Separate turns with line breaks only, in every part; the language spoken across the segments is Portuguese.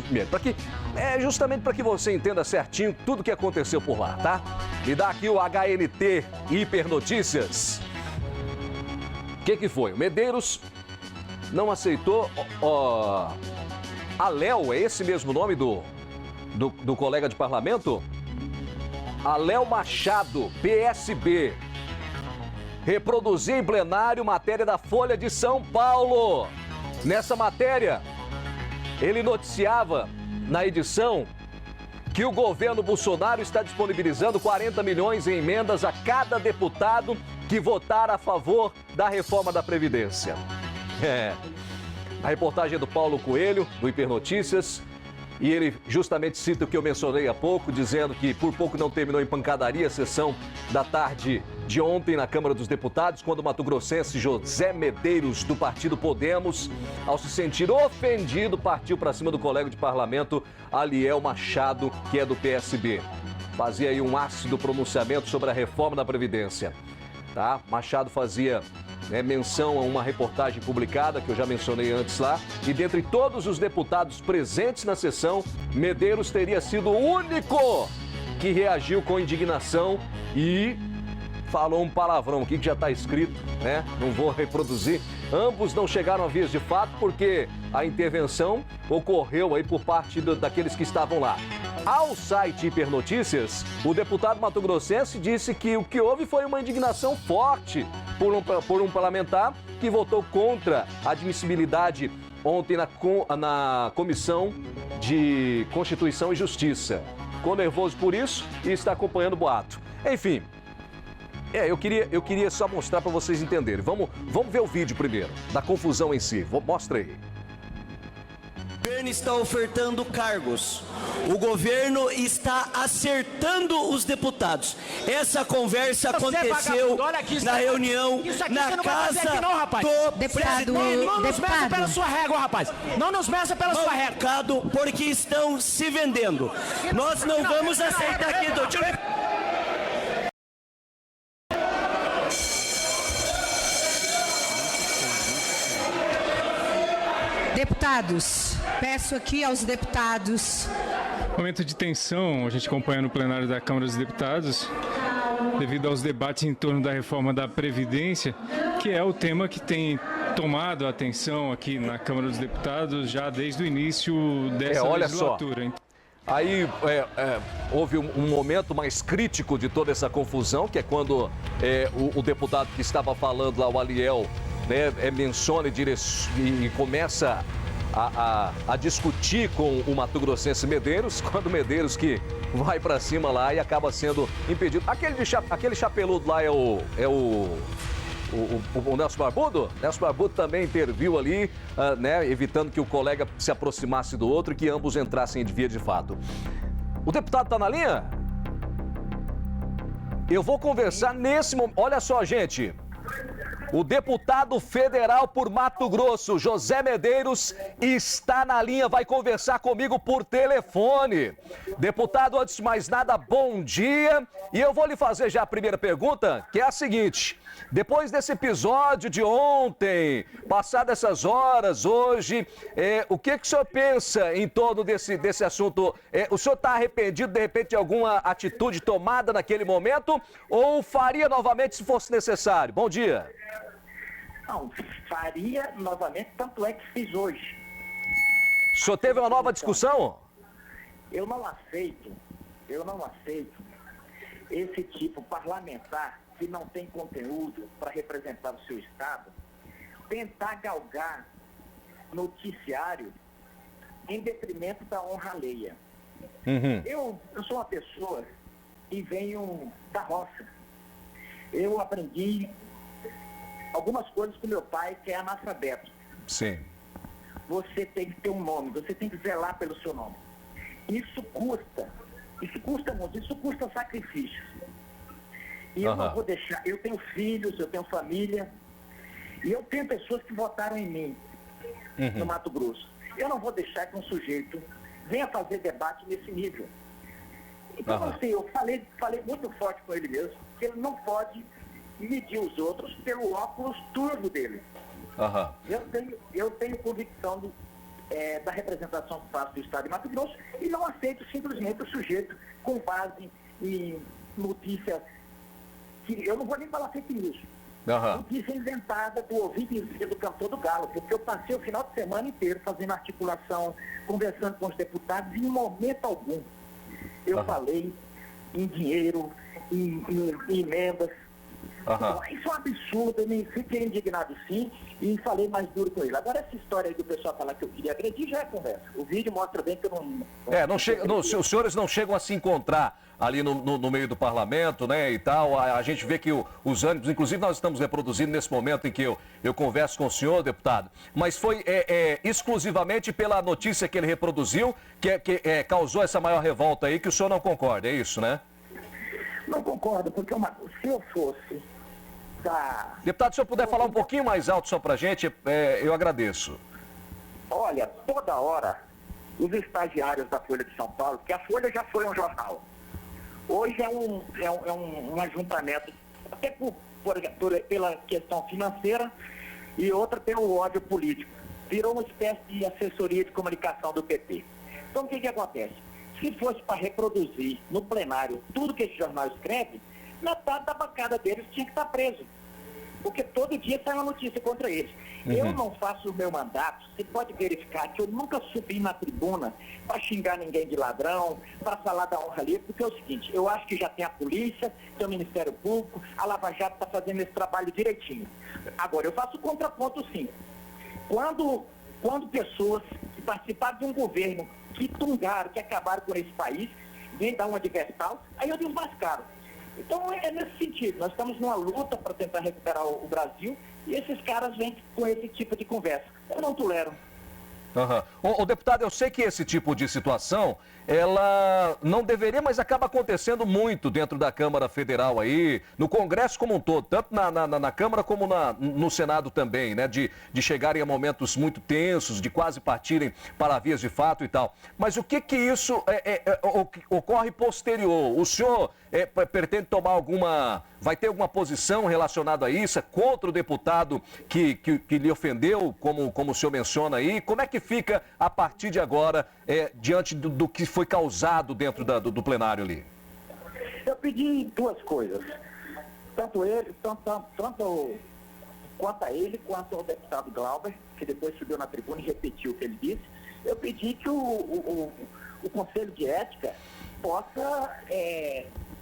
primeiro, justamente para que você entenda certinho tudo que aconteceu por lá, tá? Me dá aqui o HNT Hipernotícias. O que foi? O Medeiros não aceitou, a Léo, é esse mesmo nome do colega de parlamento? Aléu Machado, PSB, reproduzia em plenário matéria da Folha de São Paulo. Nessa matéria, ele noticiava na edição que o governo Bolsonaro está disponibilizando 40 milhões em emendas a cada deputado que votar a favor da reforma da Previdência. A reportagem é do Paulo Coelho, do Hipernotícias, e ele justamente cita o que eu mencionei há pouco, dizendo que por pouco não terminou em pancadaria a sessão da tarde de ontem na Câmara dos Deputados, quando o mato-grossense José Medeiros, do partido Podemos, ao se sentir ofendido, partiu para cima do colega de parlamento Aliel Machado, que é do PSB. Fazia aí um ácido pronunciamento sobre a reforma da Previdência. Tá? Machado fazia menção a uma reportagem publicada, que eu já mencionei antes lá, e dentre todos os deputados presentes na sessão, Medeiros teria sido o único que reagiu com indignação e falou um palavrão aqui que já está escrito, né? Não vou reproduzir. Ambos não chegaram a vias de fato porque a intervenção ocorreu aí por parte daqueles que estavam lá. Ao site Hipernotícias, o deputado mato-grossense disse que o que houve foi uma indignação forte por um parlamentar que votou contra a admissibilidade ontem na Comissão de Constituição e Justiça. Ficou nervoso por isso e está acompanhando o boato. Enfim, eu queria só mostrar para vocês entenderem. Vamos ver o vídeo primeiro, da confusão em si. Mostra aí.
O governo está ofertando cargos. O governo está acertando os deputados. Essa conversa aconteceu na reunião na casa do
deputado.
Não
nos meça
pela sua régua, rapaz. Não nos meça pela sua régua. Porque estão se vendendo. Nós não vamos aceitar aqui.
Deputados, peço aqui aos deputados.
Momento de tensão, a gente acompanha no plenário da Câmara dos Deputados, devido aos debates em torno da reforma da Previdência, que é o tema que tem tomado a atenção aqui na Câmara dos Deputados já desde o início dessa legislatura.
Só. Aí houve um momento mais crítico de toda essa confusão, que é quando o deputado que estava falando lá, o Aliel, menciona e começa a discutir com o mato-grossense Medeiros, quando o Medeiros que vai para cima lá e acaba sendo impedido. Aquele chapeludo lá é o Nelson Barbudo? Nelson Barbudo também interviu ali, evitando que o colega se aproximasse do outro e que ambos entrassem de via de fato. O deputado está na linha? Eu vou conversar nesse momento. Olha só, gente. O deputado federal por Mato Grosso, José Medeiros, está na linha, vai conversar comigo por telefone. Deputado, antes de mais nada, bom dia. E eu vou lhe fazer já a primeira pergunta, que é a seguinte. Depois desse episódio de ontem, passadas essas horas, hoje, o que o senhor pensa em torno desse assunto? O senhor está arrependido, de repente, de alguma atitude tomada naquele momento? Ou faria novamente se fosse necessário? Bom dia.
Não, faria novamente, tanto é que fiz hoje.
O senhor teve uma nova discussão?
Eu não aceito esse tipo parlamentar que não tem conteúdo para representar o seu Estado, tentar galgar noticiário em detrimento da honra alheia.
Uhum.
Eu sou uma pessoa que venho da roça. Eu aprendi algumas coisas com meu pai, que é analfabeto.
Sim.
Você tem que ter um nome, você tem que zelar pelo seu nome. Isso custa muito, isso custa sacrifícios. E eu não vou deixar, eu tenho filhos, eu tenho família, e eu tenho pessoas que votaram em mim, no Mato Grosso. Eu não vou deixar que um sujeito venha fazer debate nesse nível. Então, assim, eu falei muito forte com ele mesmo, que ele não pode medir os outros pelo óculos turvo dele. Eu tenho convicção da representação que faço do Estado de Mato Grosso e não aceito simplesmente o sujeito com base em notícia que eu não vou nem falar fake news. Notícia inventada do ouvido do cantor do Galo, porque eu passei o final de semana inteiro fazendo articulação, conversando com os deputados e em momento algum eu falei em dinheiro, em emendas. Então, isso é um absurdo, eu nem fiquei indignado sim e falei mais duro com ele. Agora essa história aí do pessoal falar que eu queria agredir já é conversa. O vídeo mostra bem que eu não...
os senhores não chegam a se encontrar ali no meio do parlamento, né, e tal. A gente vê que os ânimos, inclusive nós estamos reproduzindo nesse momento em que eu converso com o senhor, deputado, mas foi exclusivamente pela notícia que ele reproduziu que causou essa maior revolta aí, que o senhor não concorda, é isso, né?
Não concordo, porque se eu fosse
Deputado, se eu puder falar um pouquinho mais alto só pra gente, eu agradeço.
Olha, toda hora, os estagiários da Folha de São Paulo, que a Folha já foi um jornal, hoje é um ajuntamento, até pela questão financeira e outra pelo ódio político. Virou uma espécie de assessoria de comunicação do PT. Então, o que acontece? Se fosse para reproduzir no plenário tudo que esse jornal escreve, metade da bancada deles tinha que estar preso. Porque todo dia sai uma notícia contra eles. Eu não faço o meu mandato, você pode verificar que eu nunca subi na tribuna para xingar ninguém de ladrão, para falar da honra livre, porque é o seguinte, eu acho que já tem a polícia, tem o Ministério Público, a Lava Jato está fazendo esse trabalho direitinho. Agora, eu faço contraponto sim. Quando pessoas que participaram de um governo que tungaram, que acabaram com esse país, vêm dar uma de vestal, aí eu desmascaro. Então é nesse sentido, nós estamos numa luta para tentar recuperar o Brasil e esses caras vêm com esse tipo de conversa. Eu não tolero.
Ô, deputado, eu sei que esse tipo de situação, ela não deveria, mas acaba acontecendo muito dentro da Câmara Federal aí, no Congresso como um todo, tanto na Câmara como no Senado também, né? De chegarem a momentos muito tensos, de quase partirem para vias de fato e tal. Mas o que isso ocorre posterior? O senhor pretende tomar vai ter alguma posição relacionada a isso? É contra o deputado que lhe ofendeu, como o senhor menciona aí? Como é que fica a partir de agora, diante do que foi causado dentro do plenário ali?
Eu pedi duas coisas. Tanto quanto a ele, quanto ao deputado Glauber, que depois subiu na tribuna e repetiu o que ele disse. Eu pedi que o Conselho de Ética possa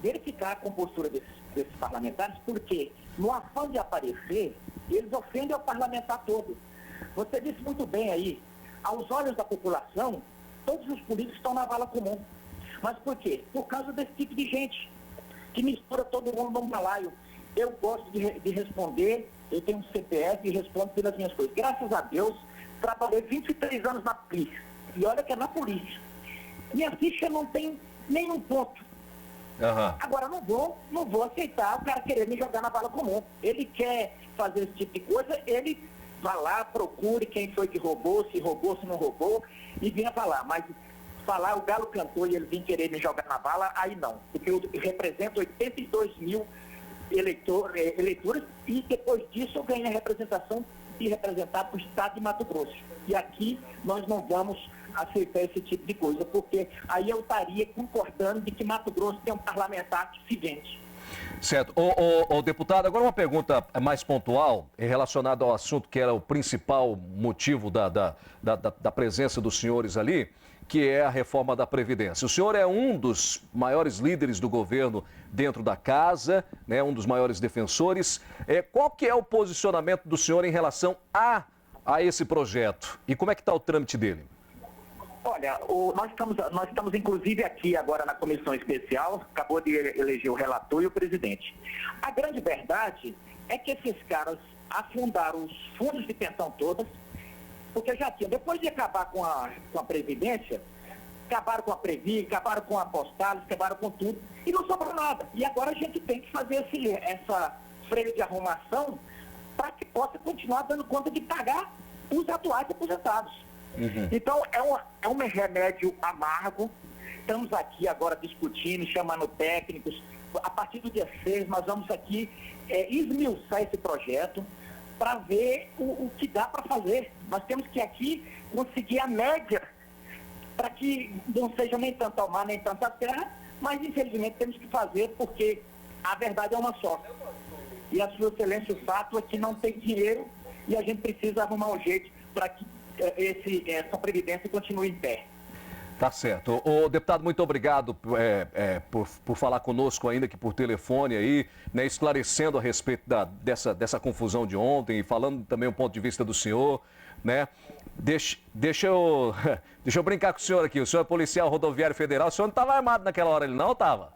verificar a compostura desses parlamentares, porque no afã de aparecer, eles ofendem o parlamentar todo. Você disse muito bem aí, aos olhos da população, todos os políticos estão na vala comum. Mas por quê? Por causa desse tipo de gente, que mistura todo mundo num balaio. Eu gosto de responder, eu tenho um CPF e respondo pelas minhas coisas. Graças a Deus, trabalhei 23 anos na polícia. E olha que é na polícia. Minha ficha não tem nenhum ponto. Agora, não vou aceitar o cara querer me jogar na vala comum. Ele quer fazer esse tipo de coisa, ele vá lá, procure quem foi que roubou, se não roubou, e venha falar. Mas falar, o Galo cantou e ele vem querer me jogar na vala, aí não. Porque eu represento 82 mil eleitores e depois disso eu ganhei a representação de representar o Estado de Mato Grosso. E aqui nós não vamos aceitar esse tipo de coisa, porque aí eu estaria concordando de que Mato Grosso tem um parlamentar que se vende.
Certo. Ô, deputado, agora uma pergunta mais pontual relacionada ao assunto que era o principal motivo da presença dos senhores ali, que é a reforma da Previdência. O senhor é um dos maiores líderes do governo dentro da casa, né, um dos maiores defensores. Qual que é o posicionamento do senhor em relação a esse projeto? E como é que está o trâmite dele?
Olha, nós estamos inclusive aqui agora na comissão especial, acabou de eleger o relator e o presidente. A grande verdade é que esses caras afundaram os fundos de pensão todas, porque já tinham, depois de acabar com a Previdência, acabaram com a Previ, acabaram com a Postales, acabaram com tudo, e não sobrou nada. E agora a gente tem que fazer essa freio de arrumação para que possa continuar dando conta de pagar os atuais aposentados. Então, é um remédio amargo. Estamos aqui agora discutindo, chamando técnicos. A partir do dia 6, nós vamos aqui esmiuçar esse projeto. para ver o que dá para fazer. Nós temos que aqui conseguir a média para que não seja nem tanto ao mar, nem tanto à terra, mas infelizmente temos que fazer porque a verdade é uma só. E a Sua Excelência, o fato é que não tem dinheiro e a gente precisa arrumar um jeito para que essa Previdência continue em pé.
Tá certo. Ô, deputado, muito obrigado por falar conosco ainda que por telefone aí, né, esclarecendo a respeito dessa confusão de ontem e falando também o ponto de vista do senhor, né? Deixa eu brincar com o senhor aqui. O senhor é policial rodoviário federal, o senhor não estava armado naquela hora, ele não estava?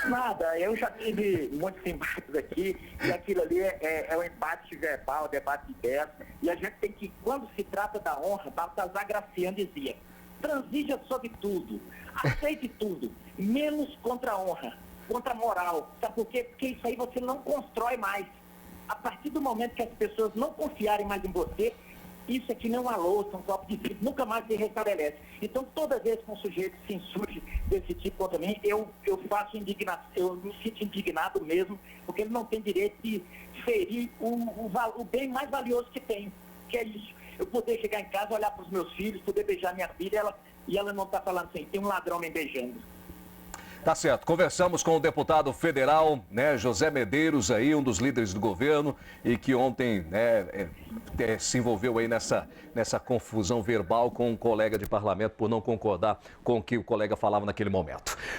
Nada, eu já tive muitos embates aqui, e aquilo ali é um embate verbal, debate de ideias, e a gente tem que, quando se trata da honra, Baltazar Graciano dizia, transija sobre tudo, aceite tudo, menos contra a honra, contra a moral. Sabe por quê? Porque isso aí você não constrói mais. A partir do momento que as pessoas não confiarem mais em você, isso aqui não é uma louça, um copo de vidro, nunca mais se restabelece. Então, toda vez que um sujeito se insurge desse tipo contra mim, eu faço indignação, eu me sinto indignado mesmo, porque ele não tem direito de ferir o bem mais valioso que tem, que é isso. Eu poder chegar em casa, olhar para os meus filhos, poder beijar minha filha, e ela não está falando assim, tem um ladrão me beijando.
Tá certo. Conversamos com o deputado federal, né, José Medeiros, aí, um dos líderes do governo, e que ontem, né, se envolveu aí nessa confusão verbal com um colega de parlamento por não concordar com o que o colega falava naquele momento.